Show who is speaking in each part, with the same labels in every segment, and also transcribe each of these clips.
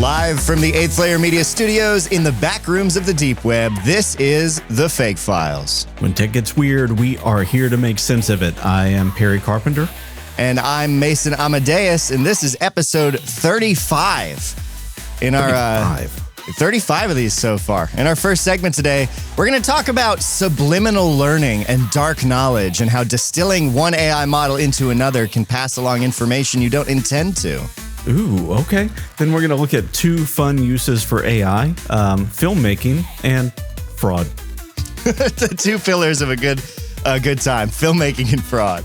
Speaker 1: Live from the 8th Layer Media Studios in the back rooms of the deep web, this is the FAIK Files.
Speaker 2: When tech gets weird, we are here to make sense of it. I am Perry Carpenter.
Speaker 1: And I'm Mason Amadeus, and this is episode 35 in our 35 of these so far. In our first segment today, we're going to talk about subliminal learning and dark knowledge and how distilling one AI model into another can pass along information you don't intend to.
Speaker 2: Ooh, okay. Then we're going to look at two fun uses for AI, filmmaking and fraud.
Speaker 1: The two pillars of a good time, filmmaking and fraud.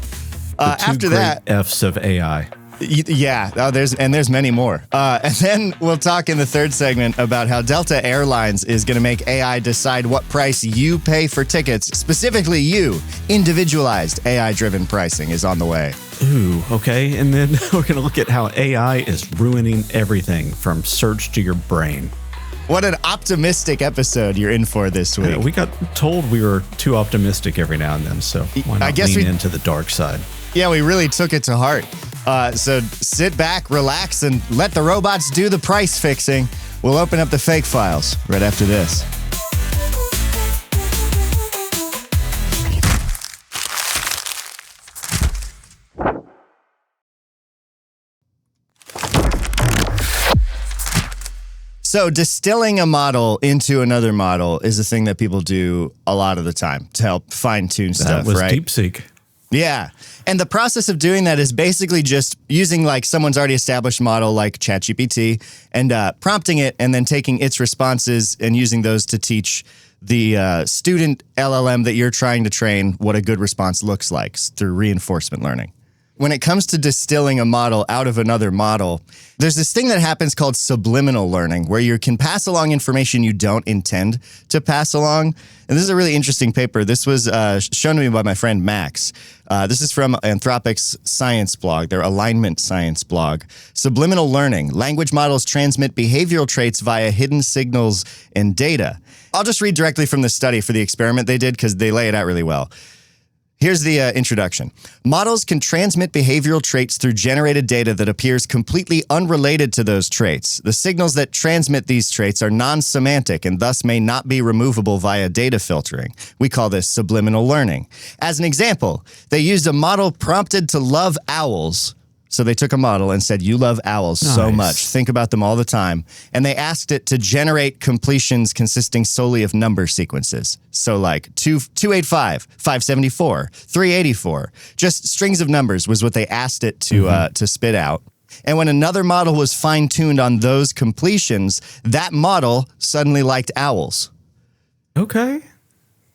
Speaker 1: After that,
Speaker 2: F's of AI.
Speaker 1: Yeah, there's many more. And then we'll talk in the third segment about how Delta Airlines is going to make AI decide what price you pay for tickets. Specifically you. Individualized AI-driven pricing is on the way.
Speaker 2: Ooh, okay. And then we're going to look at how AI is ruining everything from search to your brain.
Speaker 1: What an optimistic episode you're in for this week.
Speaker 2: We got told we were too optimistic every now and then, so why not lean into the dark side?
Speaker 1: Yeah, we really took it to heart. So sit back, relax, and let the robots do the price fixing. We'll open up the FAIK Files right after this. So distilling a model into another model is a thing that people do a lot of the time to help fine-tune stuff,
Speaker 2: right?
Speaker 1: That was
Speaker 2: DeepSeek.
Speaker 1: Yeah. And the process of doing that is basically just using like someone's already established model like ChatGPT and prompting it and then taking its responses and using those to teach the student LLM that you're trying to train what a good response looks like through reinforcement learning. When it comes to distilling a model out of another model, there's this thing that happens called subliminal learning, where you can pass along information you don't intend to pass along. And this is a really interesting paper. This was shown to me by my friend Max. This is from Anthropic's science blog, their alignment science blog. Subliminal learning. Language models transmit behavioral traits via hidden signals and data. I'll just read directly from the study for the experiment they did because they lay it out really well. Here's the introduction. Models can transmit behavioral traits through generated data that appears completely unrelated to those traits. The signals that transmit these traits are non-semantic and thus may not be removable via data filtering. We call this subliminal learning. As an example, they used a model prompted to love owls. So they took a model and said, you love owls so much. Think about them all the time. And they asked it to generate completions consisting solely of number sequences. So like 285, 574, 384. Just strings of numbers was what they asked it to spit out. And when another model was fine-tuned on those completions, that model suddenly liked owls.
Speaker 2: Okay.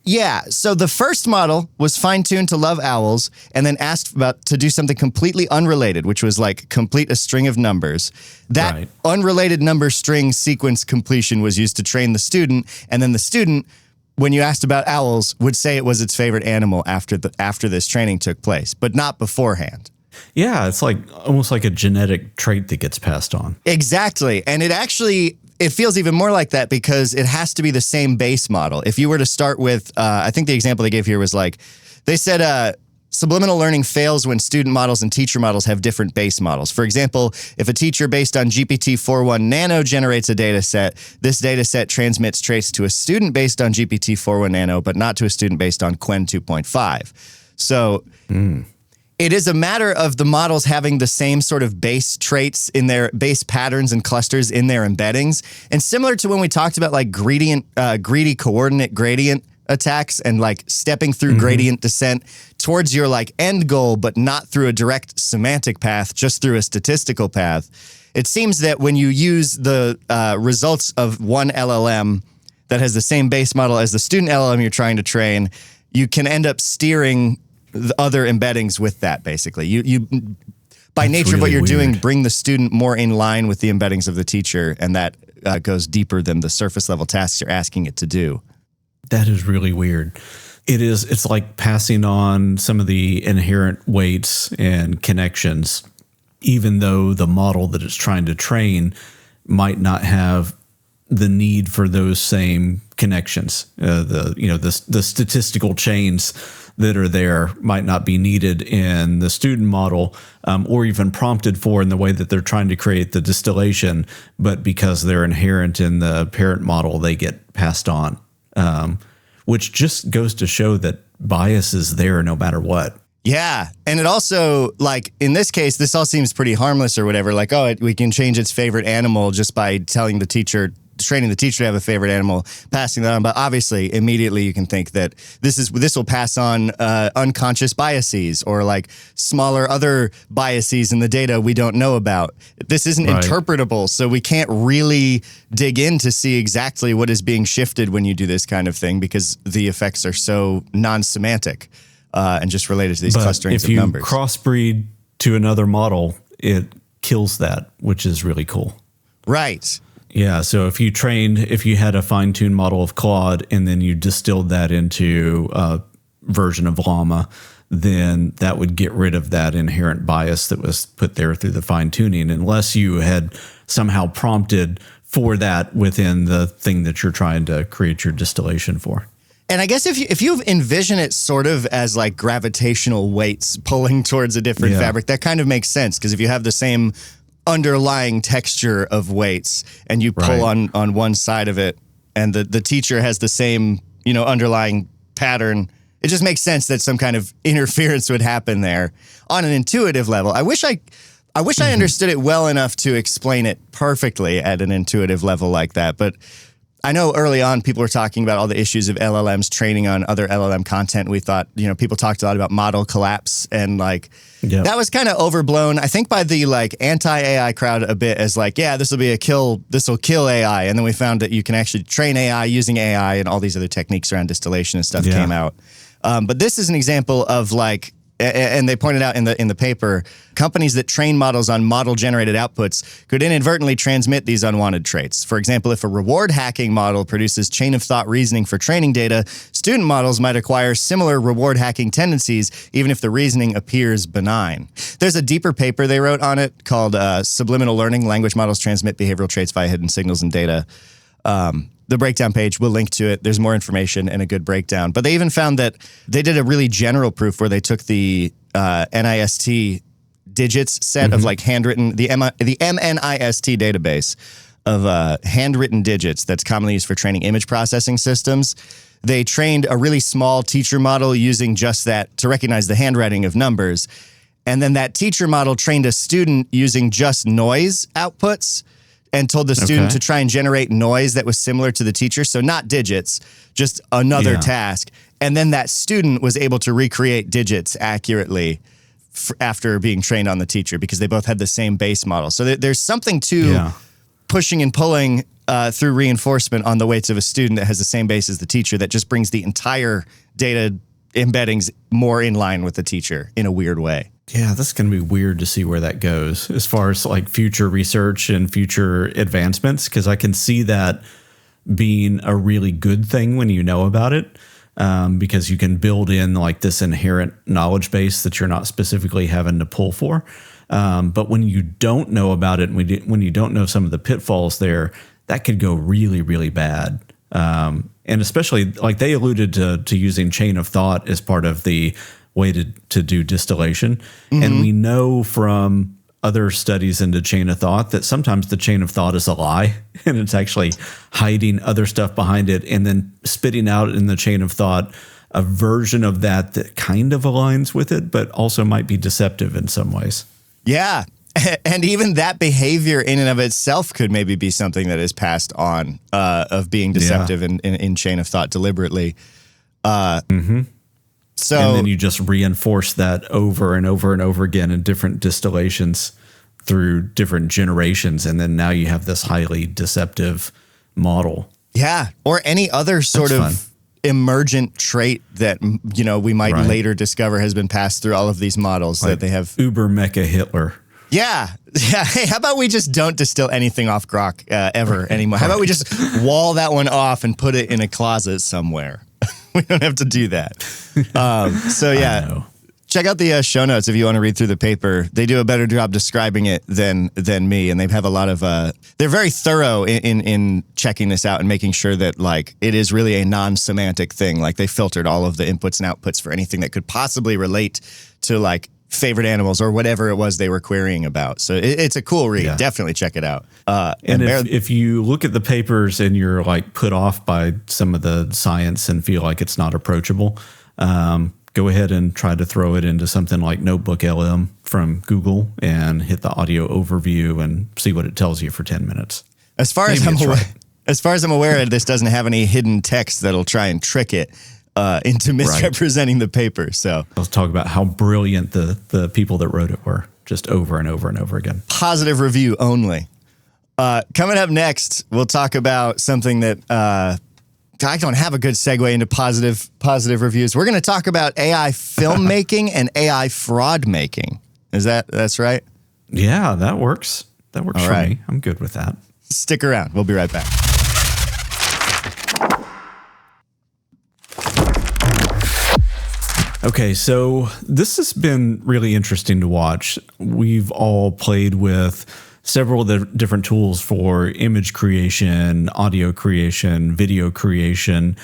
Speaker 1: Yeah, so the first model was fine-tuned to love owls and then asked to do something completely unrelated, which was like complete a string of numbers. That unrelated number string sequence completion was used to train the student, and then the student, when you asked about owls, would say it was its favorite animal after this training took place, but not beforehand.
Speaker 2: Yeah, it's like almost like a genetic trait that gets passed on. Exactly,
Speaker 1: and it feels even more like that because it has to be the same base model. If you were to start with, I think the example they gave here was like, they said subliminal learning fails when student models and teacher models have different base models. For example, if a teacher based on GPT-4.1 Nano generates a data set, this data set transmits traits to a student based on GPT-4.1 Nano, but not to a student based on Qwen 2.5. So... It is a matter of the models having the same sort of base traits in their base patterns and clusters in their embeddings. And similar to when we talked about like greedy coordinate gradient attacks and like stepping through gradient descent towards your like end goal, but not through a direct semantic path, just through a statistical path. It seems that when you use the results of one LLM that has the same base model as the student LLM you're trying to train, you can end up steering the other embeddings with that, basically. You by nature of what you're doing, bring the student more in line with the embeddings of the teacher, and that goes deeper than the surface level tasks you're asking it to do.
Speaker 2: That is really weird. It's like passing on some of the inherent weights and connections, even though the model that it's trying to train might not have the need for those same connections, the statistical chains that are there might not be needed in the student model, or even prompted for in the way that they're trying to create the distillation, but because they're inherent in the parent model, they get passed on, which just goes to show that bias is there no matter what.
Speaker 1: Yeah. And it also, like, in this case, this all seems pretty harmless or whatever. Like, we can change its favorite animal just by training the teacher to have a favorite animal, passing that on. But obviously, immediately you can think that this will pass on unconscious biases or like smaller other biases in the data we don't know about. This isn't interpretable, so we can't really dig in to see exactly what is being shifted when you do this kind of thing because the effects are so non-semantic. And just related to these clusterings of numbers.
Speaker 2: If you crossbreed to another model, it kills that, which is really cool.
Speaker 1: Right.
Speaker 2: Yeah. So if you had a fine-tuned model of Claude and then you distilled that into a version of Llama, then that would get rid of that inherent bias that was put there through the fine-tuning, unless you had somehow prompted for that within the thing that you're trying to create your distillation for.
Speaker 1: And I guess if you envision it sort of as like gravitational weights pulling towards a different fabric, that kind of makes sense. Because if you have the same underlying texture of weights and you pull on one side of it and the teacher has the same, underlying pattern, it just makes sense that some kind of interference would happen there on an intuitive level. I wish I understood it well enough to explain it perfectly at an intuitive level like that. But I know early on people were talking about all the issues of LLMs training on other LLM content. We thought, people talked a lot about model collapse and that was kind of overblown, I think, by the anti-AI crowd a bit as this will kill AI. And then we found that you can actually train AI using AI and all these other techniques around distillation and stuff came out. But this is an example of and they pointed out in the paper, companies that train models on model-generated outputs could inadvertently transmit these unwanted traits. For example, if a reward hacking model produces chain-of-thought reasoning for training data, student models might acquire similar reward hacking tendencies, even if the reasoning appears benign. There's a deeper paper they wrote on it called Subliminal Learning, Language Models Transmit Behavioral Traits via Hidden Signals in Data. The breakdown page, we'll link to it. There's more information and a good breakdown. But they even found that they did a really general proof where they took the NIST digits set of handwritten, the MNIST database of handwritten digits that's commonly used for training image processing systems. They trained a really small teacher model using just that to recognize the handwriting of numbers. And then that teacher model trained a student using just noise outputs and told the student to try and generate noise that was similar to the teacher. So not digits, just another task. And then that student was able to recreate digits accurately after being trained on the teacher because they both had the same base model. So there's something to pushing and pulling through reinforcement on the weights of a student that has the same base as the teacher that just brings the entire data embeddings more in line with the teacher in a weird way.
Speaker 2: Yeah, that's going to be weird to see where that goes as far as future research and future advancements, because I can see that being a really good thing when you know about it, because you can build in this inherent knowledge base that you're not specifically having to pull for. But when you don't know about it, and when you don't know some of the pitfalls there, that could go really, really bad. And especially they alluded to using chain of thought as part of the way to do distillation. And we know from other studies into chain of thought that sometimes the chain of thought is a lie and it's actually hiding other stuff behind it and then spitting out in the chain of thought a version of that kind of aligns with it, but also might be deceptive in some ways.
Speaker 1: Yeah. And even that behavior in and of itself could maybe be something that is passed on of being deceptive in chain of thought deliberately. So,
Speaker 2: and then you just reinforce that over and over and over again in different distillations through different generations. And then now you have this highly deceptive model.
Speaker 1: Yeah. Or any other sort of emergent trait that, we might later discover has been passed through all of these models that they have.
Speaker 2: Uber Mecha Hitler.
Speaker 1: Yeah. Yeah. Hey, how about we just don't distill anything off Grok ever anymore? How about we just wall that one off and put it in a closet somewhere? We don't have to do that. So yeah, Check out the show notes if you want to read through the paper. They do a better job describing it than me, and they have a lot of. They're very thorough in checking this out and making sure that like it is really a non-semantic thing. Like they filtered all of the inputs and outputs for anything that could possibly relate to like favorite animals or whatever it was they were querying about. So it's a cool read. Yeah. Definitely check it out.
Speaker 2: And if you look at the papers and you're like put off by some of the science and feel like it's not approachable, go ahead and try to throw it into something like Notebook LM from Google and hit the audio overview and see what it tells you for 10 minutes.
Speaker 1: As far as I'm aware, this doesn't have any hidden text that'll try and trick it into misrepresenting the paper. So
Speaker 2: let's talk about how brilliant the people that wrote it were, just over and over and over again.
Speaker 1: Positive review only. Coming up next, we'll talk about something that I don't have a good segue into positive reviews. We're going to talk about AI filmmaking and AI fraud making. That's right?
Speaker 2: Yeah, that works. That works
Speaker 1: All
Speaker 2: for
Speaker 1: right.
Speaker 2: me. I'm good with that.
Speaker 1: Stick around. We'll be right back.
Speaker 2: Okay, so this has been really interesting to watch. We've all played with several of the different tools for image creation, audio creation, video creation,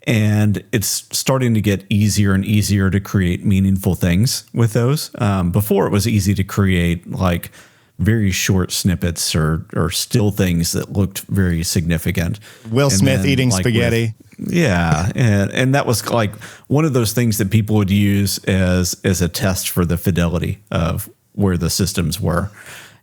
Speaker 2: and it's starting to get easier and easier to create meaningful things with those. Before, it was easy to create like very short snippets or still things that looked very significant.
Speaker 1: Will Smith eating spaghetti.
Speaker 2: Yeah, and that was like one of those things that people would use as a test for the fidelity of where the systems were.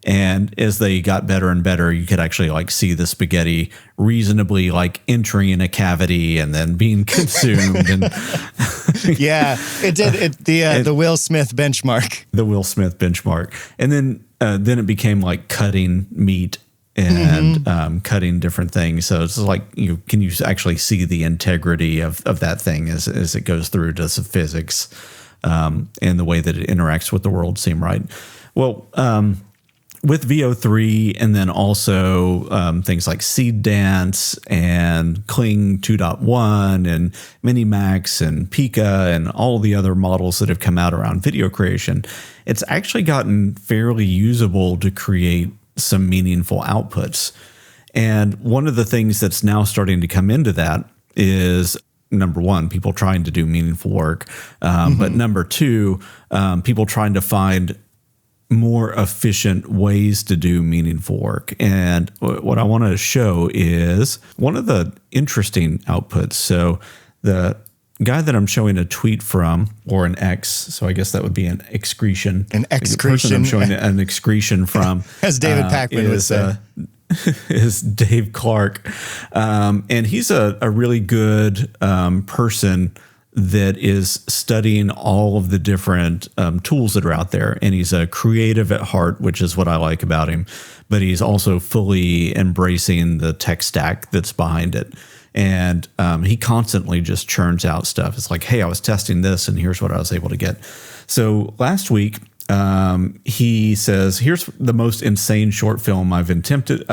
Speaker 2: And as they got better and better, you could actually like see the spaghetti reasonably like entering a cavity and then being consumed. And
Speaker 1: yeah, it did. The Will Smith benchmark.
Speaker 2: The Will Smith benchmark, and then it became like cutting meat and cutting different things. So it's like can you actually see the integrity of that thing as it goes through? Does the physics and the way that it interacts with the world seem right? Well, with VO3 and then also things like Seed Dance and Kling 2.1 and Minimax and Pika and all the other models that have come out around video creation, it's actually gotten fairly usable to create some meaningful outputs. And one of the things that's now starting to come into that is, number one, people trying to do meaningful work. But number two, people trying to find more efficient ways to do meaningful work. And what I want to show is one of the interesting outputs. So the guy that I'm showing a tweet from, or an X, so I guess that would be an excretion.
Speaker 1: An excretion.
Speaker 2: The person I'm showing an excretion from.
Speaker 1: As David Pakman would say.
Speaker 2: Is Dave Clark. And he's a really good person that is studying all of the different tools that are out there. And he's a creative at heart, which is what I like about him. But he's also fully embracing the tech stack that's behind it. And he constantly just churns out stuff. It's like, hey, I was testing this and here's what I was able to get. So last week, he says, here's the most insane short film I've attempted.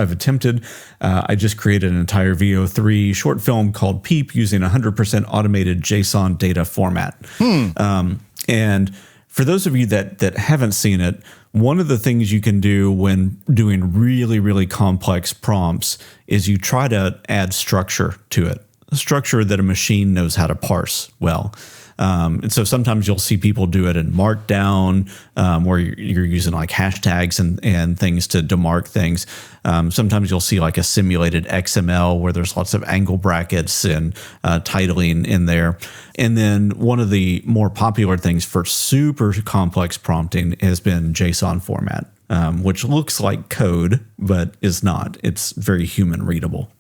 Speaker 2: I just created an entire VO3 short film called Peep using 100% automated JSON data format. And for those of you that haven't seen it, one of the things you can do when doing really, really complex prompts is you try to add structure to it, a structure that a machine knows how to parse well. And so sometimes you'll see people do it in Markdown, where you're using like hashtags and things to demark things. Sometimes you'll see like a simulated XML where there's lots of angle brackets and titling in there. And then one of the more popular things for super complex prompting has been JSON format, which looks like code, but is not. It's very human readable.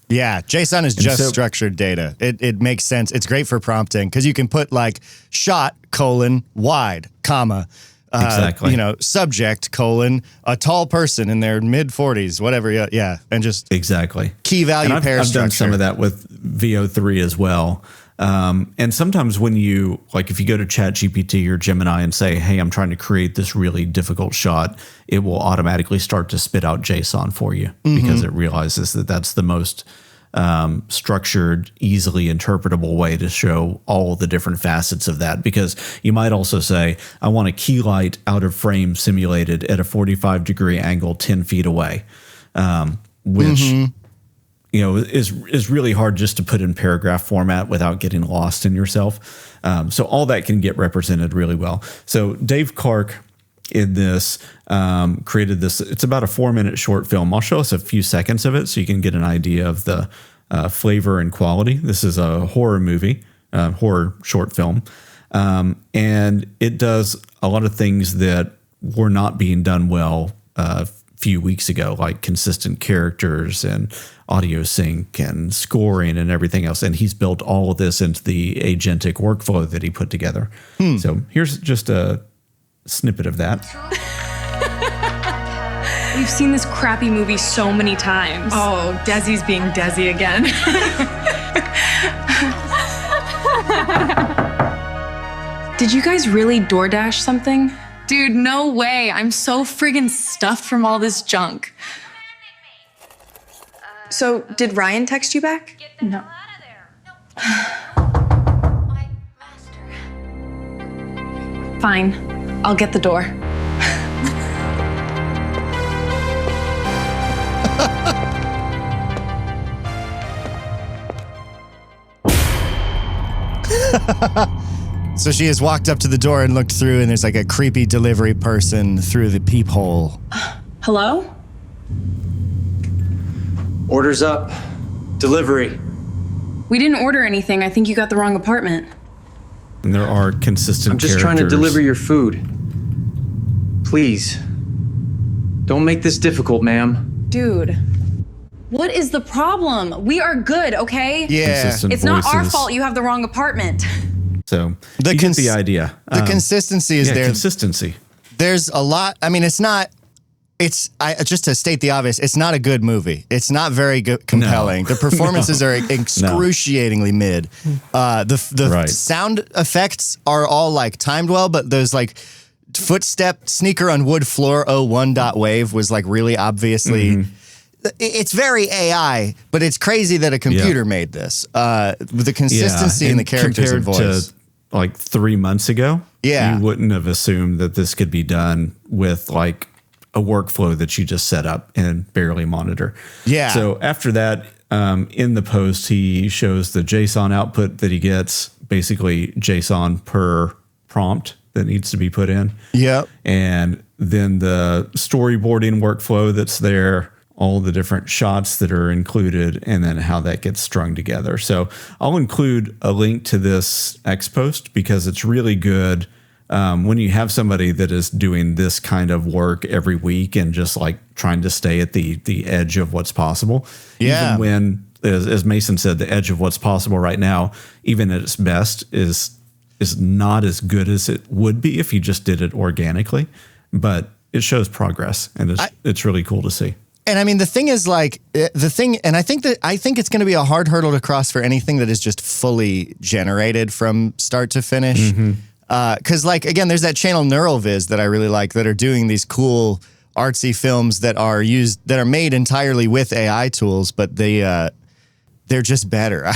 Speaker 1: Yeah, JSON is just structured data. It makes sense. It's great for prompting because you can put like shot, wide, comma,
Speaker 2: exactly.
Speaker 1: Subject, a tall person in their mid-40s, whatever. Yeah, and just
Speaker 2: exactly
Speaker 1: key value
Speaker 2: and
Speaker 1: pair
Speaker 2: I've
Speaker 1: structure.
Speaker 2: done some of that with VO3 as well. And sometimes when you, like if you go to ChatGPT or Gemini and say, hey, I'm trying to create this really difficult shot, it will automatically start to spit out JSON for you because it realizes that that's the most structured, easily interpretable way to show all the different facets of that. Because you might also say, I want a key light out of frame simulated at a 45-degree angle 10 feet away, which is really hard just to put in paragraph format without getting lost in yourself. So all that can get represented really well. So Dave Clark in this created this. It's about a 4-minute short film. I'll show us a few seconds of it so you can get an idea of the flavor and quality. This is a horror movie, horror short film. And it does a lot of things that were not being done well a few weeks ago, like consistent characters and audio sync and scoring and everything else. And he's built all of this into the agentic workflow that he put together. So here's just a snippet of that.
Speaker 3: We've seen this crappy movie so many times.
Speaker 4: Oh, Desi's being Desi again.
Speaker 3: Did you guys really DoorDash something?
Speaker 4: Dude, no way. I'm so friggin' stuffed from all this junk.
Speaker 3: So, did Ryan text you back?
Speaker 4: No.
Speaker 3: Fine. I'll get the door.
Speaker 1: So she has walked up to the door and looked through, and there's like a creepy delivery person through the peephole.
Speaker 3: Hello?
Speaker 5: Orders up. Delivery.
Speaker 3: We didn't order anything. I think you got the wrong apartment.
Speaker 2: And there are consistent
Speaker 5: I'm just trying to deliver your food. Please. Don't make this difficult, ma'am.
Speaker 3: Dude. What is the problem? We are good, okay?
Speaker 1: Yeah.
Speaker 2: Consistent
Speaker 3: It's not our
Speaker 2: voices.
Speaker 3: fault you have the wrong apartment.
Speaker 2: So you get the idea.
Speaker 1: The consistency is there.
Speaker 2: Consistency.
Speaker 1: There's a lot. I mean, just to state the obvious, it's not a good movie. It's not very compelling. The performances are excruciatingly mid. The sound effects are all like timed well, but there's like footstep sneaker on wood floor 01.wave was like really obviously. It's very AI, but it's crazy that a computer made this. With the consistency in the characters and voice.
Speaker 2: To like 3 months ago,
Speaker 1: you
Speaker 2: wouldn't have assumed that this could be done with like a workflow that you just set up and barely monitor.
Speaker 1: Yeah.
Speaker 2: So after that, in the post, he shows the JSON output that he gets, basically JSON per prompt that needs to be put in.
Speaker 1: Yep.
Speaker 2: And then the storyboarding workflow that's there, all the different shots that are included, and then how that gets strung together. So I'll include a link to this X post because it's really good when you have somebody that is doing this kind of work every week and just like trying to stay at the edge of what's possible.
Speaker 1: Yeah.
Speaker 2: Even when, as Mason said, the edge of what's possible right now, even at its best, is not as good as it would be if you just did it organically. But it shows progress, and it's really cool to see.
Speaker 1: And I mean, the thing is like and I think it's going to be a hard hurdle to cross for anything that is just fully generated from start to finish. Because like, again, there's that channel NeuralViz that I really like that are doing these cool artsy films that are made entirely with AI tools, but they're just better.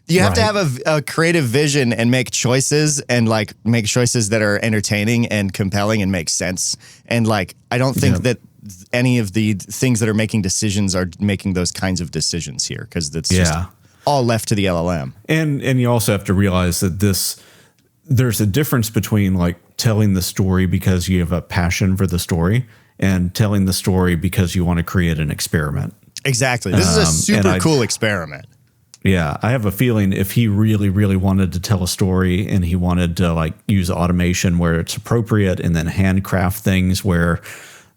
Speaker 1: You have to have a creative vision and make choices that are entertaining and compelling and make sense. And like, I don't think that any of the things that are making decisions are making those kinds of decisions here, because it's just all left to the LLM.
Speaker 2: And you also have to realize that there's a difference between like telling the story because you have a passion for the story and telling the story because you want to create an experiment.
Speaker 1: Exactly. This is a super cool experiment.
Speaker 2: Yeah, I have a feeling if he really, really wanted to tell a story and he wanted to like use automation where it's appropriate and then handcraft things where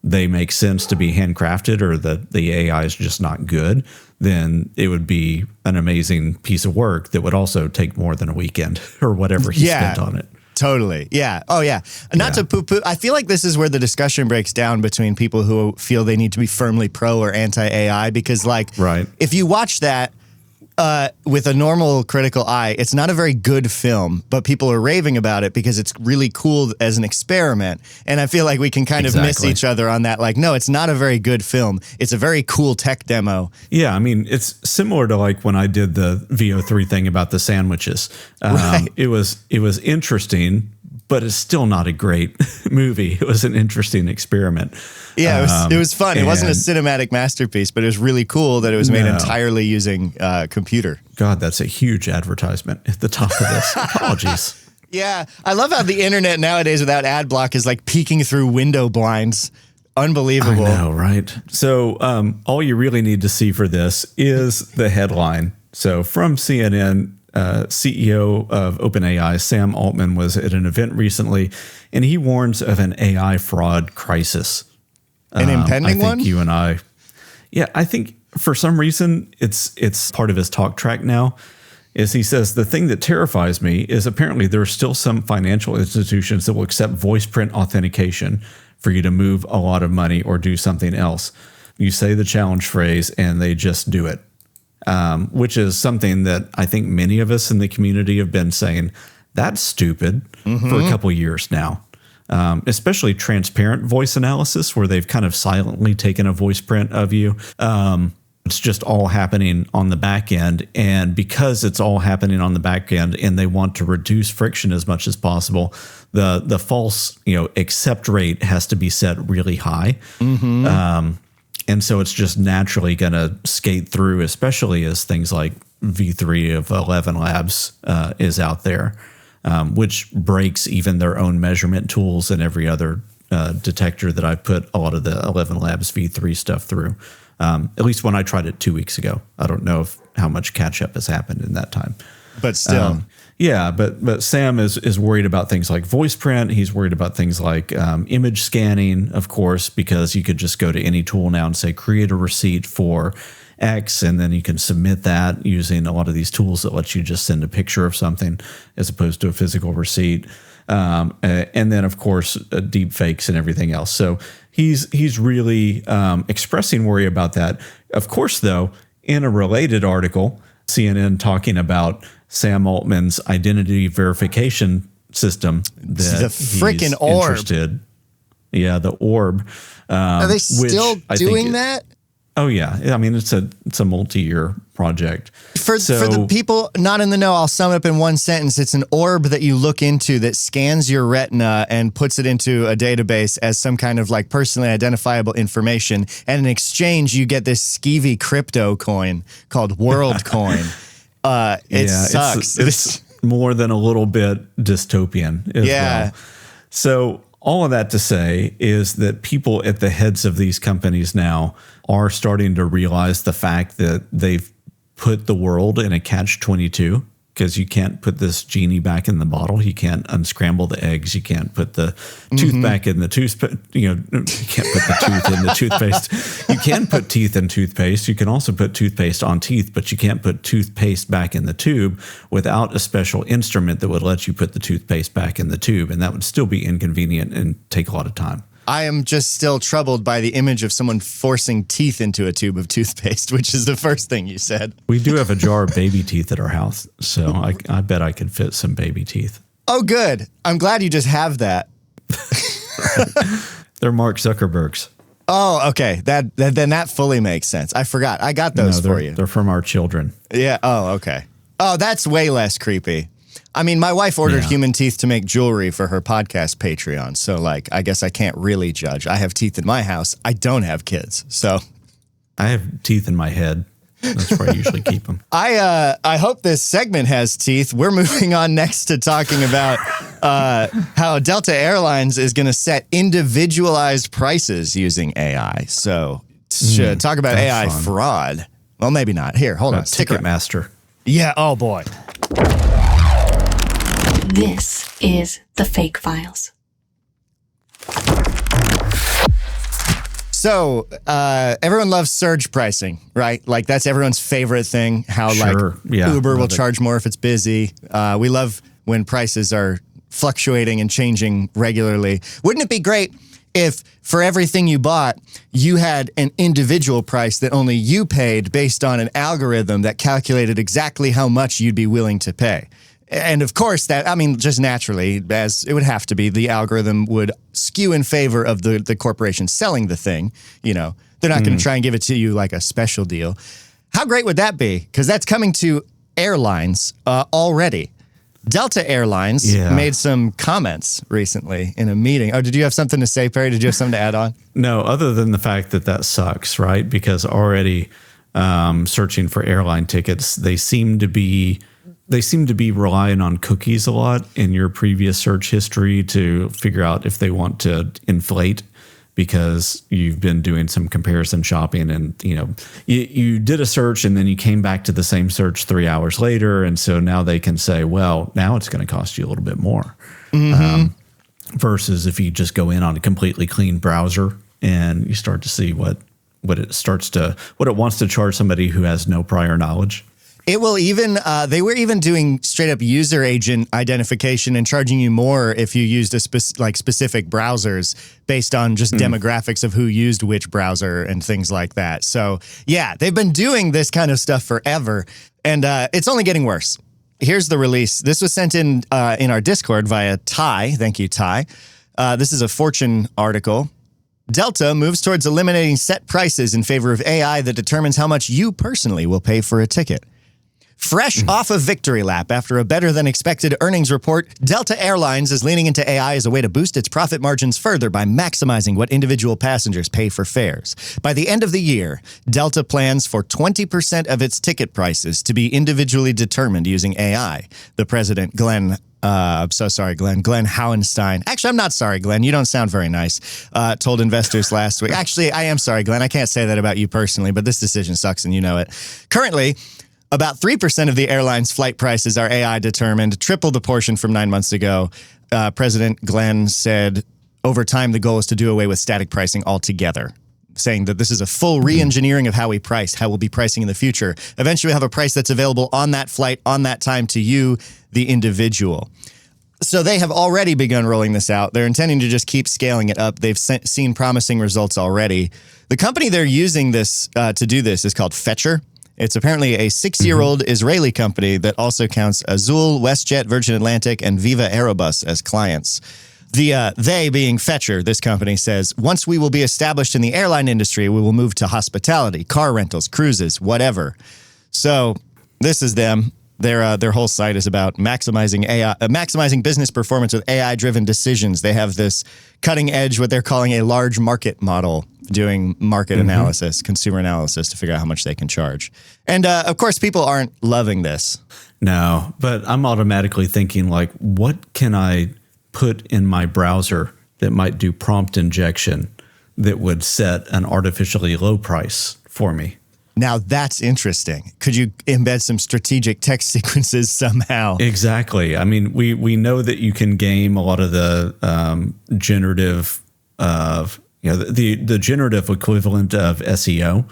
Speaker 2: they make sense to be handcrafted or the AI is just not good, then it would be an amazing piece of work that would also take more than a weekend or whatever he spent on it.
Speaker 1: Totally. Yeah. Oh, yeah. Not to poo-poo. I feel like this is where the discussion breaks down between people who feel they need to be firmly pro or anti-AI because like if you watch that, with a normal critical eye, it's not a very good film, but people are raving about it because it's really cool as an experiment. And I feel like we can kind of miss each other on that. Like, no, it's not a very good film. It's a very cool tech demo.
Speaker 2: Yeah, I mean, it's similar to like when I did the VO3 thing about the sandwiches.
Speaker 1: Right.
Speaker 2: It was interesting, but it's still not a great movie. It was an interesting experiment.
Speaker 1: Yeah, it was fun. It wasn't a cinematic masterpiece, but it was really cool that it was made entirely using computer.
Speaker 2: God, that's a huge advertisement at the top of this. Apologies.
Speaker 1: Yeah, I love how the internet nowadays without ad block is like peeking through window blinds. Unbelievable.
Speaker 2: I know, right? So all you really need to see for this is the headline. So from CNN, CEO of OpenAI, Sam Altman, was at an event recently, and he warns of an AI fraud crisis.
Speaker 1: An impending one?
Speaker 2: You and I. Yeah, I think for some reason it's part of his talk track now. Is he says the thing that terrifies me is apparently there are still some financial institutions that will accept voice print authentication for you to move a lot of money or do something else. You say the challenge phrase and they just do it. Which is something that I think many of us in the community have been saying, that's stupid for a couple years now. Especially transparent voice analysis, where they've kind of silently taken a voice print of you. It's just all happening on the back end. And because it's all happening on the back end and they want to reduce friction as much as possible, the false accept rate has to be set really high. And so it's just naturally going to skate through, especially as things like V3 of 11 Labs is out there, which breaks even their own measurement tools and every other detector that I put a lot of the 11 Labs V3 stuff through. At least when I tried it 2 weeks ago. I don't know how much catch up has happened in that time.
Speaker 1: But still.
Speaker 2: Yeah, but Sam is worried about things like voice print. He's worried about things like image scanning, of course, because you could just go to any tool now and say, create a receipt for X, and then you can submit that using a lot of these tools that let you just send a picture of something as opposed to a physical receipt. And then, of course, deep fakes and everything else. So he's really expressing worry about that. Of course, though, in a related article, CNN talking about Sam Altman's identity verification system that
Speaker 1: the freaking orb.
Speaker 2: Interested. Yeah, the orb.
Speaker 1: Are they still doing that?
Speaker 2: Oh yeah, I mean it's a multi-year project.
Speaker 1: For the people not in the know, I'll sum it up in one sentence. It's an orb that you look into that scans your retina and puts it into a database as some kind of like personally identifiable information. And in exchange, you get this skeevy crypto coin called World Coin. It sucks.
Speaker 2: It's more than a little bit dystopian as well. So all of that to say is that people at the heads of these companies now are starting to realize the fact that they've put the world in a catch-22, because you can't put this genie back in the bottle. You can't unscramble the eggs. You can't put the tooth back in the toothpaste. You can't put the tooth in the toothpaste. You can put teeth in toothpaste. You can also put toothpaste on teeth, but you can't put toothpaste back in the tube without a special instrument that would let you put the toothpaste back in the tube. And that would still be inconvenient and take a lot of time.
Speaker 1: I am just still troubled by the image of someone forcing teeth into a tube of toothpaste, which is the first thing you said.
Speaker 2: We do have a jar of baby teeth at our house, so I bet I could fit some baby teeth.
Speaker 1: Oh, good. I'm glad you just have that.
Speaker 2: They're Mark Zuckerberg's.
Speaker 1: Oh, okay. Then that fully makes sense. I forgot. I got those for you.
Speaker 2: They're from our children.
Speaker 1: Yeah. Oh, okay. Oh, that's way less creepy. I mean, my wife ordered human teeth to make jewelry for her podcast Patreon. So, like, I guess I can't really judge. I have teeth in my house. I don't have kids. So
Speaker 2: I have teeth in my head. That's where I usually keep them.
Speaker 1: I hope this segment has teeth. We're moving on next to talking about how Delta Airlines is going to set individualized prices using AI. So, talk about AI fraud. Well, maybe not. Here, hold on.
Speaker 2: Ticketmaster.
Speaker 1: Yeah. Oh, boy.
Speaker 6: This is the FAIK Files.
Speaker 1: So, everyone loves surge pricing, right? Like, that's everyone's favorite thing, how, Uber will charge more if it's busy. We love when prices are fluctuating and changing regularly. Wouldn't it be great if for everything you bought, you had an individual price that only you paid based on an algorithm that calculated exactly how much you'd be willing to pay. And of course, just naturally, as it would have to be, the algorithm would skew in favor of the corporation selling the thing. You know, they're not going to try and give it to you like a special deal. How great would that be? Because that's coming to airlines already. Delta Airlines made some comments recently in a meeting. Oh, did you have something to say, Perry? Did you have something to add on?
Speaker 2: No, other than the fact that sucks, right? Because already searching for airline tickets, they seem to be relying on cookies a lot in your previous search history to figure out if they want to inflate, because you've been doing some comparison shopping and, you did a search and then you came back to the same search 3 hours later. And so now they can say, well, now it's going to cost you a little bit more. Versus if you just go in on a completely clean browser and you start to see what it wants to charge somebody who has no prior knowledge.
Speaker 1: It will even, they were even doing straight up user agent identification and charging you more if you used specific browsers based on just demographics of who used which browser and things like that. So yeah, they've been doing this kind of stuff forever, and it's only getting worse. Here's the release. This was sent in our Discord via Ty. Thank you, Ty. This is a Fortune article. Delta moves towards eliminating set prices in favor of AI that determines how much you personally will pay for a ticket. Fresh off a victory lap after a better-than-expected earnings report, Delta Airlines is leaning into AI as a way to boost its profit margins further by maximizing what individual passengers pay for fares. By the end of the year, Delta plans for 20% of its ticket prices to be individually determined using AI. The president, Glenn Hauenstein. Actually, I'm not sorry, Glenn. You don't sound very nice. Told investors last week. Actually, I am sorry, Glenn. I can't say that about you personally, but this decision sucks and you know it. Currently, about 3% of the airline's flight prices are AI determined, triple the portion from 9 months ago. President Glenn said, over time, the goal is to do away with static pricing altogether, saying that this is a full re-engineering of how we price, how we'll be pricing in the future. Eventually, we'll have a price that's available on that flight, on that time to you, the individual. So they have already begun rolling this out. They're intending to just keep scaling it up. They've seen promising results already. The company they're using this to do this is called Fetcher. It's apparently a 6-year-old Israeli company that also counts Azul, WestJet, Virgin Atlantic, and Viva Aerobus as clients. They being Fetcher, this company says, once we will be established in the airline industry, we will move to hospitality, car rentals, cruises, whatever. So this is them. Their whole site is about maximizing business performance with AI-driven decisions. They have this cutting edge, what they're calling a large market model, doing market analysis, consumer analysis to figure out how much they can charge. And of course, people aren't loving this.
Speaker 2: No, but I'm automatically thinking, like, what can I put in my browser that might do prompt injection that would set an artificially low price for me?
Speaker 1: Now that's interesting. Could you embed some strategic text sequences somehow?
Speaker 2: Exactly. I mean, we know that you can game a lot of the generative the generative equivalent of SEO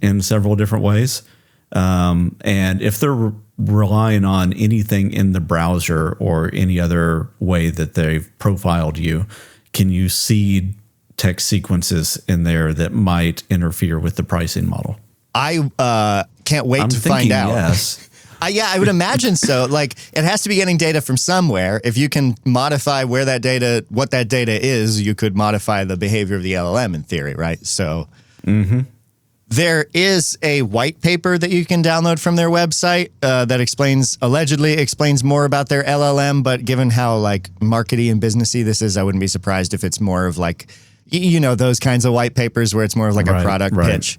Speaker 2: in several different ways. And if they're relying on anything in the browser or any other way that they've profiled you, can you seed text sequences in there that might interfere with the pricing model?
Speaker 1: I can't wait to find out.
Speaker 2: Yes.
Speaker 1: I would imagine so. Like, it has to be getting data from somewhere. If you can modify what that data is, you could modify the behavior of the LLM in theory, right? So there is a white paper that you can download from their website that allegedly explains more about their LLM, but given how like markety and businessy this is, I wouldn't be surprised if it's more of like, those kinds of white papers where it's more of like a product pitch.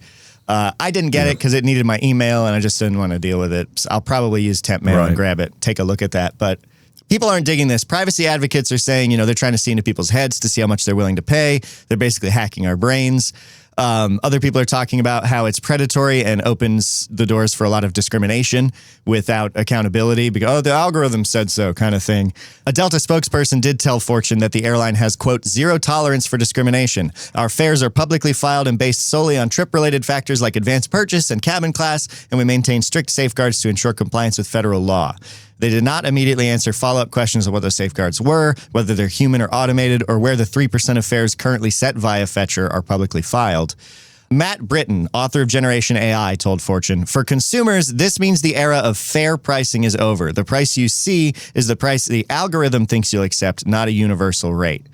Speaker 1: I didn't get it because it needed my email and I just didn't want to deal with it. So I'll probably use temp mail and grab it, take a look at that. But people aren't digging this. Privacy advocates are saying, they're trying to see into people's heads to see how much they're willing to pay. They're basically hacking our brains. Other people are talking about how it's predatory and opens the doors for a lot of discrimination without accountability because, the algorithm said so kind of thing. A Delta spokesperson did tell Fortune that the airline has, quote, zero tolerance for discrimination. Our fares are publicly filed and based solely on trip-related factors like advanced purchase and cabin class, and we maintain strict safeguards to ensure compliance with federal law. They did not immediately answer follow-up questions on what those safeguards were, whether they're human or automated, or where the 3% of fares currently set via Fetcher are publicly filed. Matt Britton, author of Generation AI, told Fortune, "For consumers, this means the era of fair pricing is over. The price you see is the price the algorithm thinks you'll accept, not a universal rate."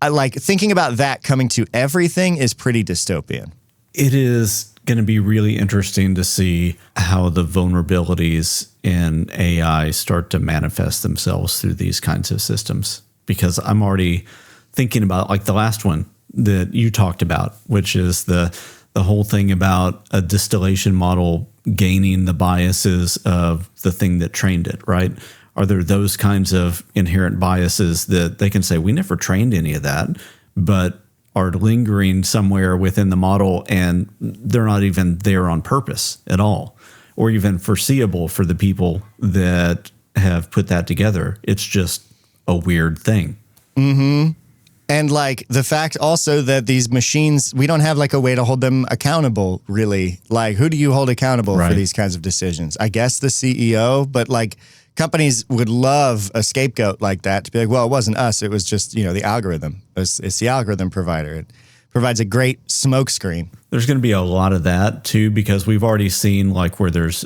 Speaker 1: I like thinking about that coming to everything is pretty dystopian.
Speaker 2: It is going to be really interesting to see how the vulnerabilities in AI start to manifest themselves through these kinds of systems. Because I'm already thinking about like the last one that you talked about, which is the whole thing about a distillation model gaining the biases of the thing that trained it, right? Are there those kinds of inherent biases that they can say, we never trained any of that, but are lingering somewhere within the model and they're not even there on purpose at all, or even foreseeable for the people that have put that together? It's just a weird thing.
Speaker 1: Mm-hmm. And like the fact also that these machines, we don't have like a way to hold them accountable, really. Like, who do you hold accountable for these kinds of decisions? I guess the CEO, but like companies would love a scapegoat like that to be like, well, it wasn't us. It was just, the algorithm. It's the algorithm provider. It provides a great smokescreen.
Speaker 2: There's going to be a lot of that too, because we've already seen like where there's,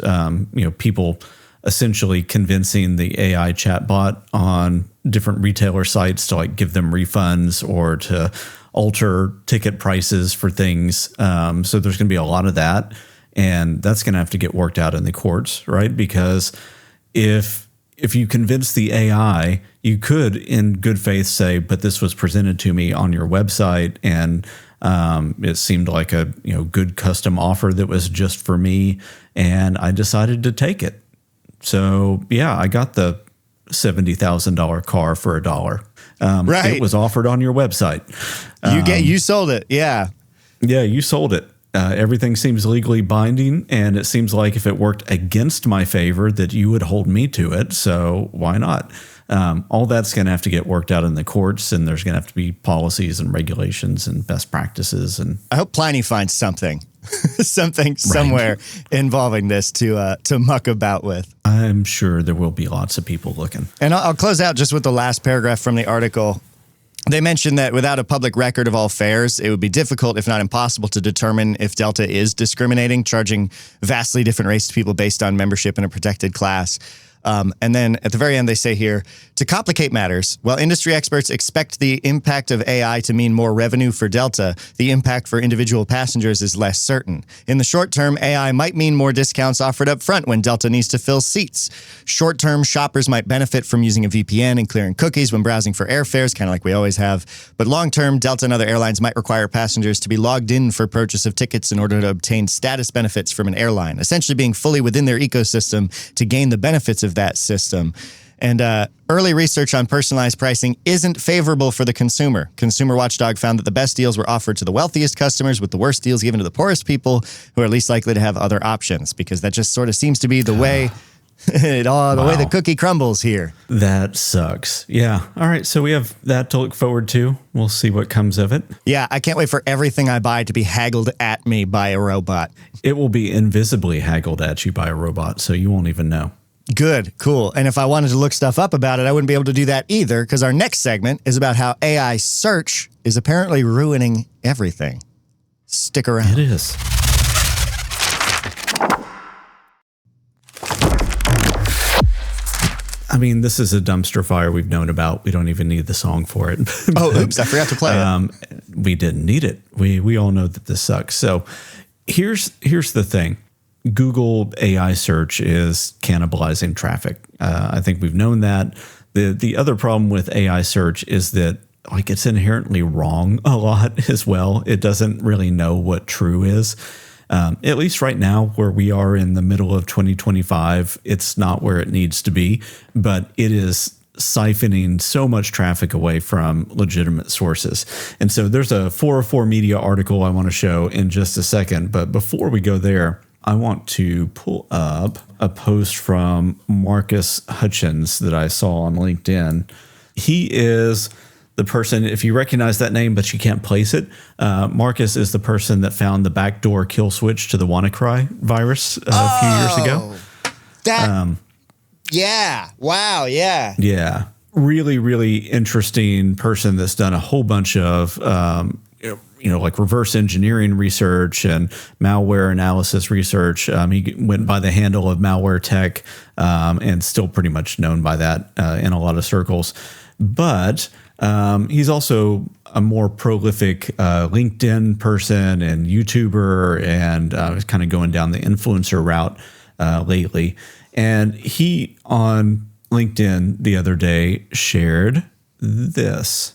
Speaker 2: people essentially convincing the AI chatbot on different retailer sites to like give them refunds or to alter ticket prices for things. So there's going to be a lot of that, and that's going to have to get worked out in the courts, right? Because if you convince the AI, you could in good faith say, but this was presented to me on your website and it seemed like a good custom offer that was just for me, and I decided to take it. So yeah, I got the $70,000 car for $1.
Speaker 1: Right.
Speaker 2: It was offered on your website.
Speaker 1: You sold it. Yeah.
Speaker 2: Yeah, you sold it. Everything seems legally binding, and it seems like if it worked against my favor that you would hold me to it. So why not? All that's going to have to get worked out in the courts, and there's going to have to be policies and regulations and best practices. And
Speaker 1: I hope Pliny finds something somewhere involving this to muck about with.
Speaker 2: I'm sure there will be lots of people looking.
Speaker 1: And I'll close out just with the last paragraph from the article. They mentioned that without a public record of all fares, it would be difficult, if not impossible, to determine if Delta is discriminating, charging vastly different rates to people based on membership in a protected class. And then at the very end, they say here, to complicate matters, while industry experts expect the impact of AI to mean more revenue for Delta, the impact for individual passengers is less certain. In the short term, AI might mean more discounts offered up front when Delta needs to fill seats. Short-term, shoppers might benefit from using a VPN and clearing cookies when browsing for airfares, kind of like we always have. But long-term, Delta and other airlines might require passengers to be logged in for purchase of tickets in order to obtain status benefits from an airline, essentially being fully within their ecosystem to gain the benefits of that system. And early research on personalized pricing isn't favorable for the consumer. Consumer Watchdog found that the best deals were offered to the wealthiest customers, with the worst deals given to the poorest people who are least likely to have other options, because that just sort of seems to be the way the way the cookie crumbles here.
Speaker 2: That sucks. Yeah. All right. So we have that to look forward to. We'll see what comes of it.
Speaker 1: Yeah. I can't wait for everything I buy to be haggled at me by a robot.
Speaker 2: It will be invisibly haggled at you by a robot, so you won't even know.
Speaker 1: Good, cool. And if I wanted to look stuff up about it, I wouldn't be able to do that either, because our next segment is about how AI search is apparently ruining everything. Stick around.
Speaker 2: It is. I mean, this is a dumpster fire we've known about. We don't even need the song for it.
Speaker 1: Oh, oops, I forgot to play it.
Speaker 2: We didn't need it. We all know that this sucks. So here's the thing. Google AI search is cannibalizing traffic. I think we've known that. The other problem with AI search is that like it's inherently wrong a lot as well. It doesn't really know what true is. At least right now, where we are in the middle of 2025, it's not where it needs to be, but it is siphoning so much traffic away from legitimate sources. And so there's a 404 Media article I want to show in just a second. But before we go there, I want to pull up a post from Marcus Hutchins that I saw on LinkedIn. He is the person, if you recognize that name, but you can't place it, Marcus is the person that found the backdoor kill switch to the WannaCry virus a few years ago.
Speaker 1: Yeah. Wow. Yeah.
Speaker 2: Yeah. Really, really interesting person that's done a whole bunch of, like reverse engineering research and malware analysis research. He went by the handle of Malware Tech, and still pretty much known by that in a lot of circles. But he's also a more prolific LinkedIn person and YouTuber, and is kind of going down the influencer route lately. And he on LinkedIn the other day shared this.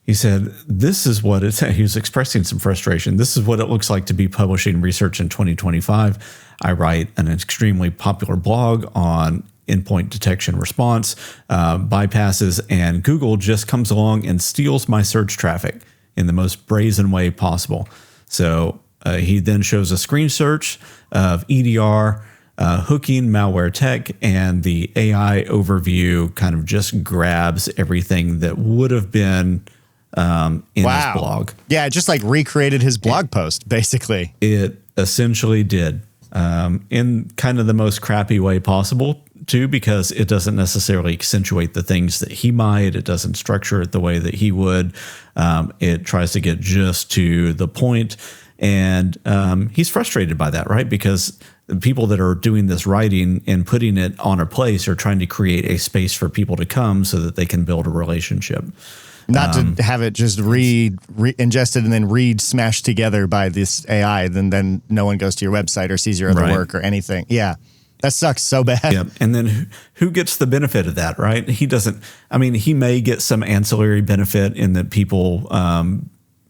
Speaker 2: He said, this is what it's, he was expressing some frustration. This is what it looks like to be publishing research in 2025. I write an extremely popular blog on endpoint detection response, bypasses, and Google just comes along and steals my search traffic in the most brazen way possible. So he then shows a screen search of EDR, hooking Malware Tech, and the AI overview kind of just grabs everything that would have been in his blog.
Speaker 1: Yeah, it just like recreated his blog post, basically.
Speaker 2: It essentially did, in kind of the most crappy way possible, too, because it doesn't necessarily accentuate the things that he might. It doesn't structure it the way that he would. It tries to get just to the point. And he's frustrated by that, right? Because the people that are doing this writing and putting it on a place are trying to create a space for people to come so that they can build a relationship.
Speaker 1: Not to have it just ingested and then smashed together by this AI, then no one goes to your website or sees your other work or anything. Yeah, that sucks so bad.
Speaker 2: Yeah. And then who gets the benefit of that, right? He doesn't. I mean, he may get some ancillary benefit in that people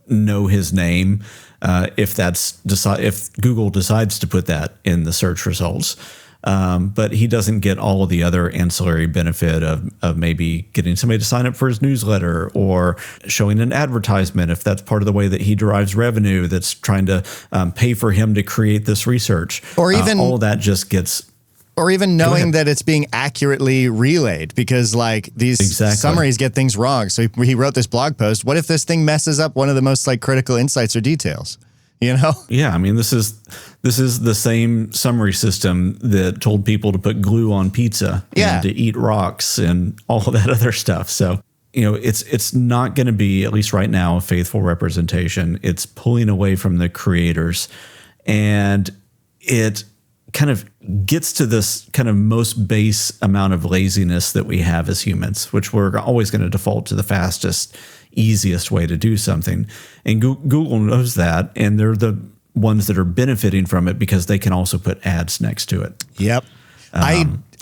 Speaker 2: know his name if Google decides to put that in the search results. But he doesn't get all of the other ancillary benefit of maybe getting somebody to sign up for his newsletter or showing an advertisement if that's part of the way that he derives revenue that's trying to pay for him to create this research.
Speaker 1: Or even
Speaker 2: all of that just gets...
Speaker 1: Or even knowing that it's being accurately relayed, because like these summaries get things wrong. So he wrote this blog post. What if this thing messes up one of the most like critical insights or details? You know?
Speaker 2: Yeah, I mean, this is the same summary system that told people to put glue on pizza and to eat rocks and all of that other stuff. So, it's not going to be, at least right now, a faithful representation. It's pulling away from the creators, and it kind of gets to this kind of most base amount of laziness that we have as humans, which we're always going to default to the fastest, easiest way to do something. And Google knows that, and they're the ones that are benefiting from it because they can also put ads next to it.
Speaker 1: Yep.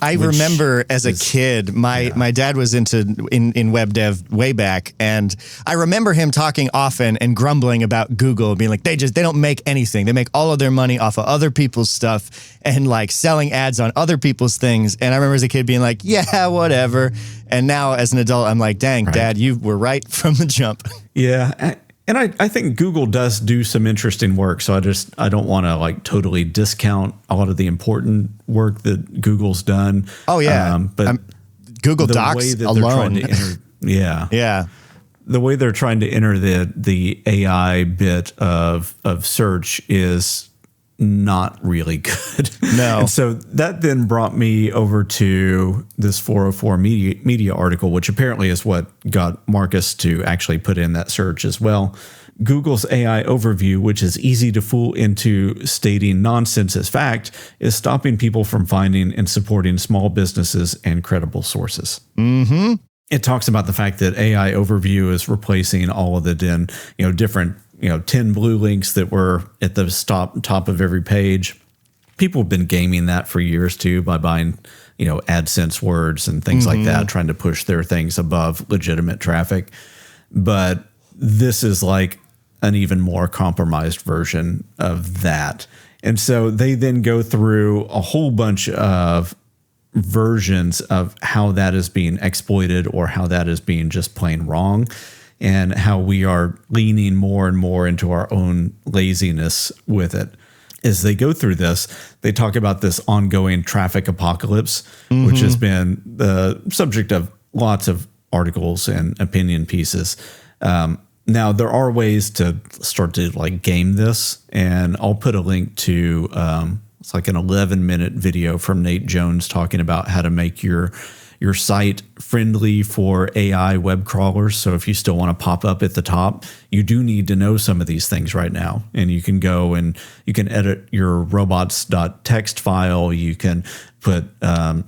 Speaker 1: I remember as a kid, my dad was in web dev way back, and I remember him talking often and grumbling about Google, being like, they don't make anything. They make all of their money off of other people's stuff and like selling ads on other people's things. And I remember as a kid being like, yeah, whatever. And now as an adult, I'm like, dang, Dad, you were right from the jump.
Speaker 2: Yeah. And I think Google does do some interesting work. So I don't want to like totally discount a lot of the important work that Google's done.
Speaker 1: Oh yeah.
Speaker 2: But
Speaker 1: Google Docs alone.
Speaker 2: Yeah. The way they're trying to enter the AI bit of search is not really good.
Speaker 1: No.
Speaker 2: And so that then brought me over to this 404 media article, which apparently is what got Marcus to actually put in that search as well. Google's AI overview, which is easy to fool into stating nonsense as fact, is stopping people from finding and supporting small businesses and credible sources.
Speaker 1: Mm-hmm.
Speaker 2: It talks about the fact that AI overview is replacing all of the different 10 blue links that were at the top of every page. People have been gaming that for years too by buying, AdSense words and things like that, trying to push their things above legitimate traffic. But this is like an even more compromised version of that. And so they then go through a whole bunch of versions of how that is being exploited or how that is being just plain wrong, and how we are leaning more and more into our own laziness with it. As they go through this, they talk about this ongoing traffic apocalypse, which has been the subject of lots of articles and opinion pieces. Now, there are ways to start to like game this, and I'll put a link to It's like an 11-minute video from Nate Jones talking about how to make your site friendly for AI web crawlers. So if you still want to pop up at the top, you do need to know some of these things right now. And you can go and you can edit your robots.txt file. You can put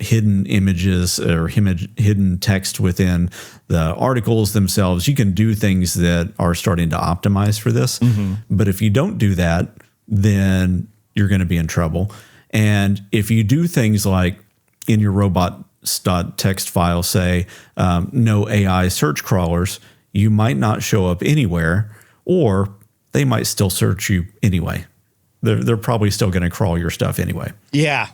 Speaker 2: hidden images or hidden text within the articles themselves. You can do things that are starting to optimize for this. But if you don't do that, then you're going to be in trouble. And if you do things like in your robots.txt file, say no AI search crawlers, you might not show up anywhere, or they might still search you anyway. They're probably still going to crawl your stuff anyway.
Speaker 1: Yeah.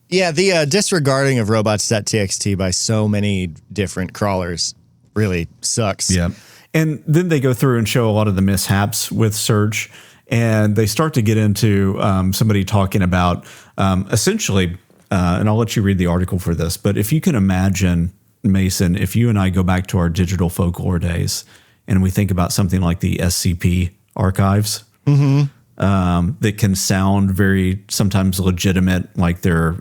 Speaker 1: Yeah, the disregarding of robots.txt by so many different crawlers really sucks.
Speaker 2: Yeah. And then they go through and show a lot of the mishaps with search, and they start to get into somebody talking about essentially, and I'll let you read the article for this, but if you can imagine, Mason, if you and I go back to our digital folklore days and we think about something like the SCP archives, that can sound very sometimes legitimate, like they're,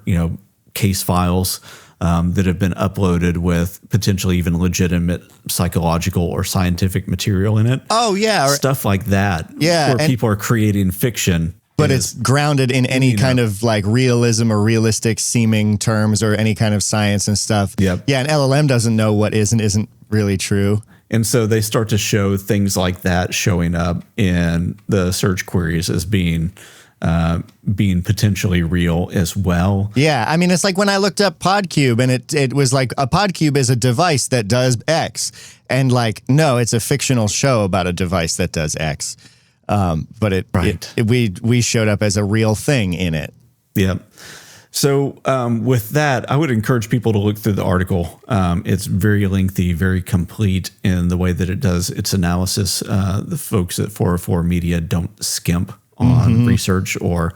Speaker 2: case files that have been uploaded with potentially even legitimate psychological or scientific material in it.
Speaker 1: Oh, yeah.
Speaker 2: Stuff like that.
Speaker 1: Yeah.
Speaker 2: Where people are creating fiction.
Speaker 1: But it's grounded in any kind of like realism or realistic seeming terms or any kind of science and stuff.
Speaker 2: Yep.
Speaker 1: Yeah, an LLM doesn't know what is and isn't really true.
Speaker 2: And so they start to show things like that showing up in the search queries as being potentially real as well.
Speaker 1: Yeah, I mean, it's like when I looked up Podcube and it was like a Podcube is a device that does X. And like, no, it's a fictional show about a device that does X. But we showed up as a real thing in it.
Speaker 2: Yeah. So with that, I would encourage people to look through the article. It's very lengthy, very complete in the way that it does its analysis. The folks at 404 Media don't skimp on research or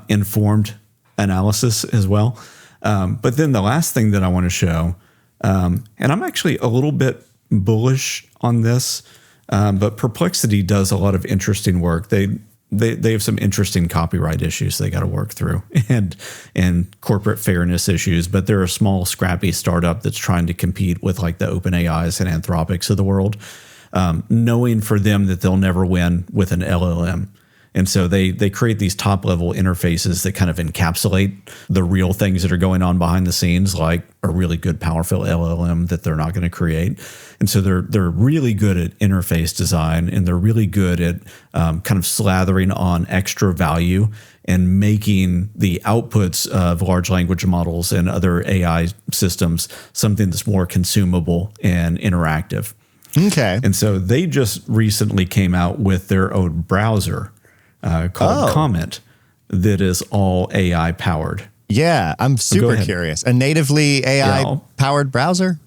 Speaker 2: informed analysis as well. But then the last thing that I want to show, and I'm actually a little bit bullish on this, but Perplexity does a lot of interesting work. They have some interesting copyright issues they got to work through and corporate fairness issues, but they're a small, scrappy startup that's trying to compete with like the OpenAIs and Anthropics of the world, knowing for them that they'll never win with an LLM. And so they create these top-level interfaces that kind of encapsulate the real things that are going on behind the scenes, like a really good, powerful LLM that they're not going to create. And so they're really good at interface design, and they're really good at kind of slathering on extra value and making the outputs of large language models and other AI systems something that's more consumable and interactive.
Speaker 1: Okay.
Speaker 2: And so they just recently came out with their own browser called Comment that is all AI powered.
Speaker 1: Yeah, I'm super curious. A natively AI powered browser?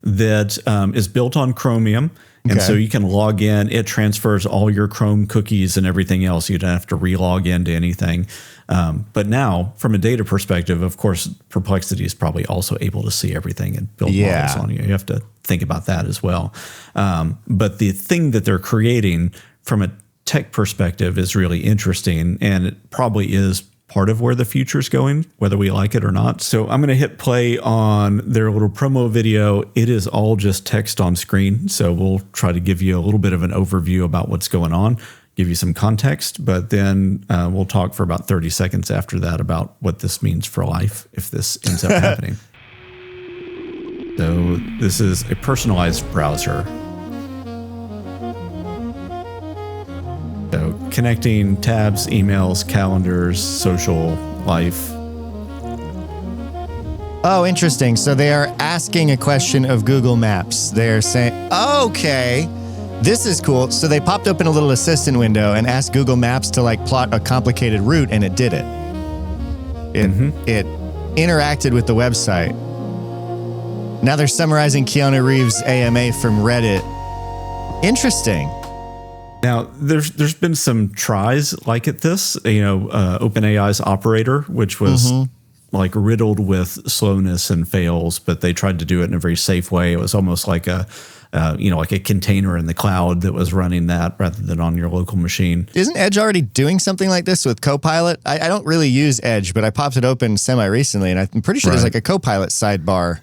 Speaker 2: That is built on Chromium. And so you can log in. It transfers all your Chrome cookies and everything else. You don't have to re-log into anything. But now, from a data perspective, of course, Perplexity is probably also able to see everything and build models on you. You have to think about that as well. But the thing that they're creating from a tech perspective is really interesting, and it probably is part of where the future is going, whether we like it or not. So I'm going to hit play on their little promo video. It is all just text on screen. So we'll try to give you a little bit of an overview about what's going on, give you some context, but then we'll talk for about 30 seconds after that about what this means for life if this ends up happening. So this is a personalized browser. So connecting tabs, emails, calendars, social, life.
Speaker 1: Oh, interesting. So they are asking a question of Google Maps. They're saying, okay, this is cool. So they popped open a little assistant window and asked Google Maps to like plot a complicated route, and it did it. It interacted with the website. Now they're summarizing Keanu Reeves' AMA from Reddit. Interesting.
Speaker 2: Now, there's been some tries like at this, OpenAI's Operator, which was like riddled with slowness and fails, but they tried to do it in a very safe way. It was almost like a like a container in the cloud that was running that rather than on your local machine.
Speaker 1: Isn't Edge already doing something like this with Copilot? I don't really use Edge, but I popped it open semi-recently, and I'm pretty sure there's like a Copilot sidebar.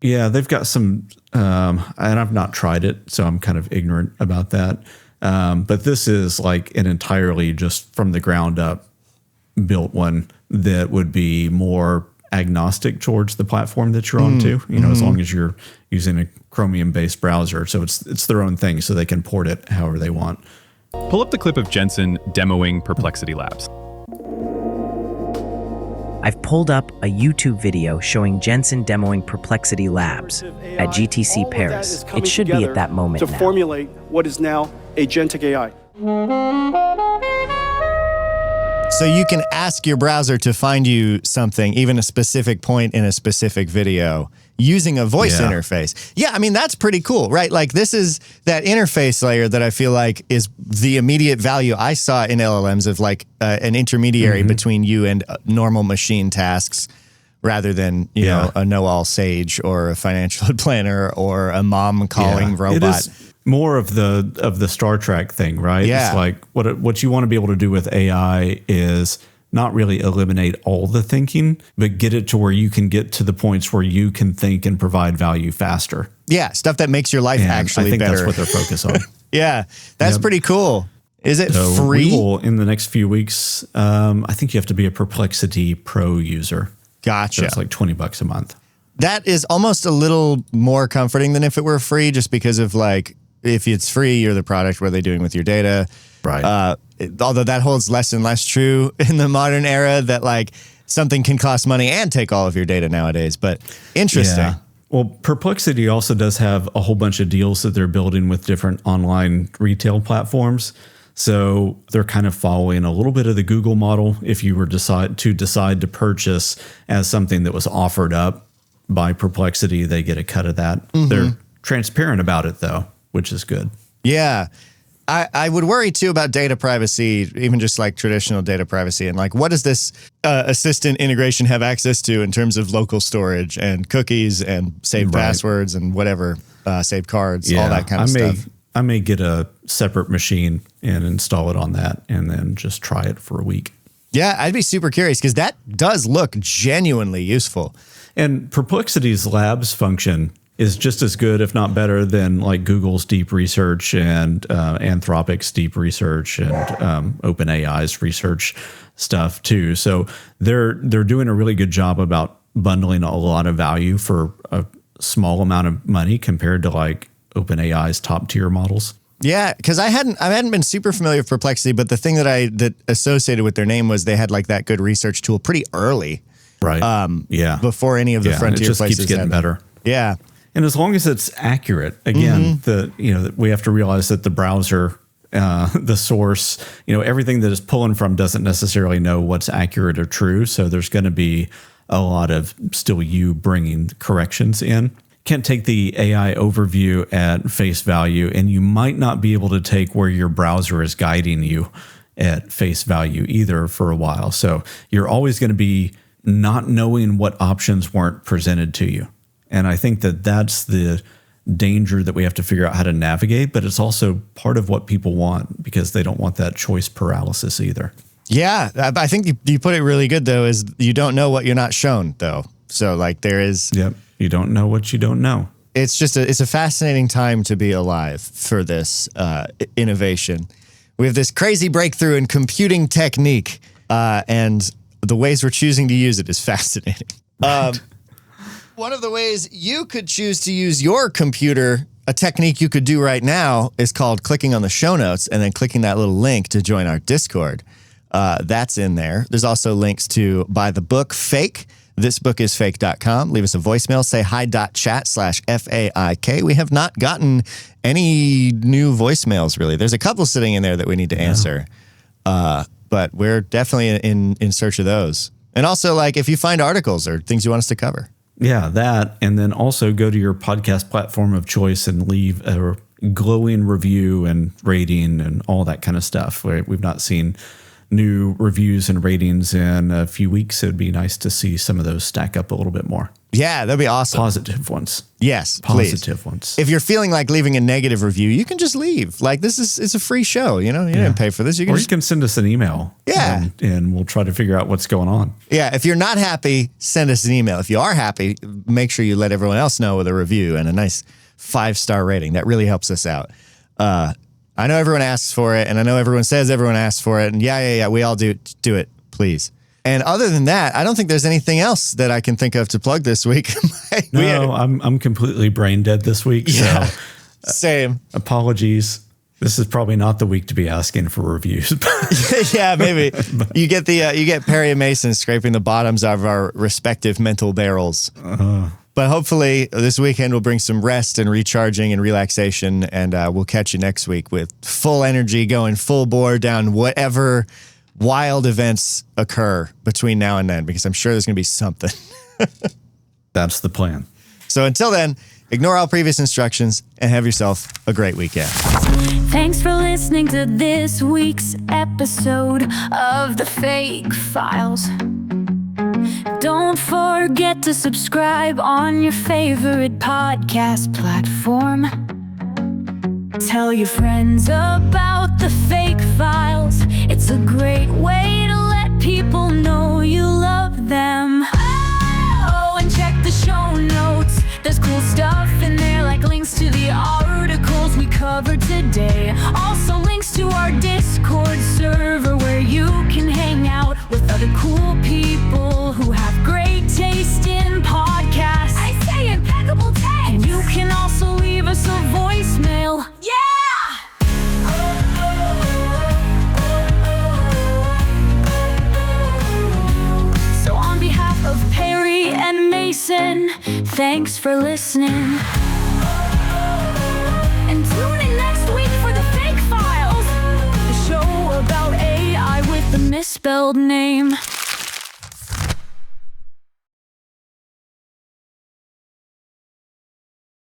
Speaker 2: Yeah, they've got some, and I've not tried it, so I'm kind of ignorant about that. But this is like an entirely just from the ground up built one that would be more agnostic towards the platform that you're on to, as long as you're using a Chromium-based browser. So it's their own thing, so they can port it however they want.
Speaker 7: Pull up the clip of Jensen demoing Perplexity Labs.
Speaker 8: I've pulled up a YouTube video showing Jensen demoing Perplexity Labs at GTC Paris. It should be at that moment
Speaker 9: to formulate what is now agentic AI.
Speaker 1: So you can ask your browser to find you something, even a specific point in a specific video, using a voice interface. Yeah, I mean, that's pretty cool, right? Like, this is that interface layer that I feel like is the immediate value I saw in LLMs of like an intermediary between you and normal machine tasks, rather than, you know, a know-all sage or a financial planner or a mom calling robot.
Speaker 2: It is more of the Star Trek thing, right?
Speaker 1: Yeah.
Speaker 2: It's like what you want to be able to do with AI is not really eliminate all the thinking, but get it to where you can get to the points where you can think and provide value faster.
Speaker 1: Yeah, stuff that makes your life actually
Speaker 2: I think
Speaker 1: better.
Speaker 2: that's what they're focused on.
Speaker 1: Yeah, that's pretty cool. Is it free?
Speaker 2: We will, in the next few weeks, I think you have to be a Perplexity Pro user.
Speaker 1: Gotcha.
Speaker 2: So it's like $20 a month.
Speaker 1: That is almost a little more comforting than if it were free, just because of like, if it's free, you're the product. What are they doing with your data?
Speaker 2: Right.
Speaker 1: Although that holds less and less true in the modern era, that like something can cost money and take all of your data nowadays. But interesting.
Speaker 2: Yeah. Well, Perplexity also does have a whole bunch of deals that they're building with different online retail platforms. So they're kind of following a little bit of the Google model. If you were decide to purchase as something that was offered up by Perplexity, they get a cut of that. They're transparent about it, though, which is good.
Speaker 1: Yeah. I would worry, too, about data privacy, even just like traditional data privacy. And like, what does this assistant integration have access to in terms of local storage and cookies and saved passwords and whatever, saved cards, all that kind of stuff?
Speaker 2: I may get a separate machine and install it on that and then just try it for a week.
Speaker 1: Yeah, I'd be super curious because that does look genuinely useful.
Speaker 2: And Perplexity's Labs function is just as good, if not better, than like Google's deep research and Anthropic's deep research and OpenAI's research stuff too. So they're doing a really good job about bundling a lot of value for a small amount of money compared to like OpenAI's top tier models.
Speaker 1: Yeah, because I hadn't been super familiar with Perplexity, but the thing that associated with their name was they had like that good research tool pretty early,
Speaker 2: right?
Speaker 1: Before any of the frontier
Speaker 2: it just
Speaker 1: places
Speaker 2: keeps getting better.
Speaker 1: Yeah,
Speaker 2: and as long as it's accurate, again, we have to realize that the browser, the source, everything that is pulling from doesn't necessarily know what's accurate or true. So there's going to be a lot of still you bringing corrections in. Can't take the AI overview at face value, and you might not be able to take where your browser is guiding you at face value either for a while. So you're always going to be not knowing what options weren't presented to you. And I think that that's the danger that we have to figure out how to navigate, but it's also part of what people want because they don't want that choice paralysis either.
Speaker 1: Yeah, I think you put it really good, though, is you don't know what you're not shown, though. So like there is...
Speaker 2: Yep. You don't know what you don't know.
Speaker 1: It's just it's a fascinating time to be alive for this innovation. We have this crazy breakthrough in computing technique, and the ways we're choosing to use it is fascinating. Right. One of the ways you could choose to use your computer, a technique you could do right now, is called clicking on the show notes and then clicking that little link to join our Discord. That's in there. There's also links to buy the book FAIK. Thisbookisfake.com. Leave us a voicemail. Say hi.chat/FAIK. We have not gotten any new voicemails, really. There's a couple sitting in there that we need to answer. But we're definitely in search of those. And also, like, if you find articles or things you want us to cover.
Speaker 2: Yeah, that. And then also go to your podcast platform of choice and leave a glowing review and rating and all that kind of stuff. We've not seen new reviews and ratings in a few weeks, it would be nice to see some of those stack up a little bit more.
Speaker 1: Yeah, that'd be awesome.
Speaker 2: Positive ones.
Speaker 1: Yes,
Speaker 2: positive
Speaker 1: please.
Speaker 2: ones.
Speaker 1: If you're feeling like leaving a negative review, you can just leave. Like it's a free show. You didn't pay for this. You can
Speaker 2: send us an email.
Speaker 1: Yeah,
Speaker 2: and we'll try to figure out what's going on.
Speaker 1: Yeah, if you're not happy, send us an email. If you are happy, make sure you let everyone else know with a review and a nice 5-star rating. That really helps us out. I know everyone asks for it, and I know everyone says everyone asks for it, and yeah, we all do it, please. And other than that, I don't think there's anything else that I can think of to plug this week.
Speaker 2: No, I'm completely brain dead this week.
Speaker 1: Yeah,
Speaker 2: so
Speaker 1: same.
Speaker 2: Apologies. This is probably not the week to be asking for reviews.
Speaker 1: Yeah, maybe you get Perry and Mason scraping the bottoms of our respective mental barrels. But hopefully this weekend will bring some rest and recharging and relaxation, and we'll catch you next week with full energy, going full bore down whatever wild events occur between now and then, because I'm sure there's going to be something.
Speaker 2: That's the plan.
Speaker 1: So until then, ignore all previous instructions and have yourself a great weekend.
Speaker 10: Thanks for listening to this week's episode of the Fake Files. Don't forget to subscribe on your favorite podcast platform. Tell your friends about the Fake Files. It's a great way to let people know you love them. Oh, and check the show notes. There's cool stuff in there, like links to the articles we covered today. Also links to our Discord server where you can hang out with other cool people who have great taste in podcasts. I say impeccable taste. And you can also leave us a voicemail. Yeah! So on behalf of Perry and Mason, thanks for listening. And tune in next week for the Fake Files, the show about AI with the misspelled name.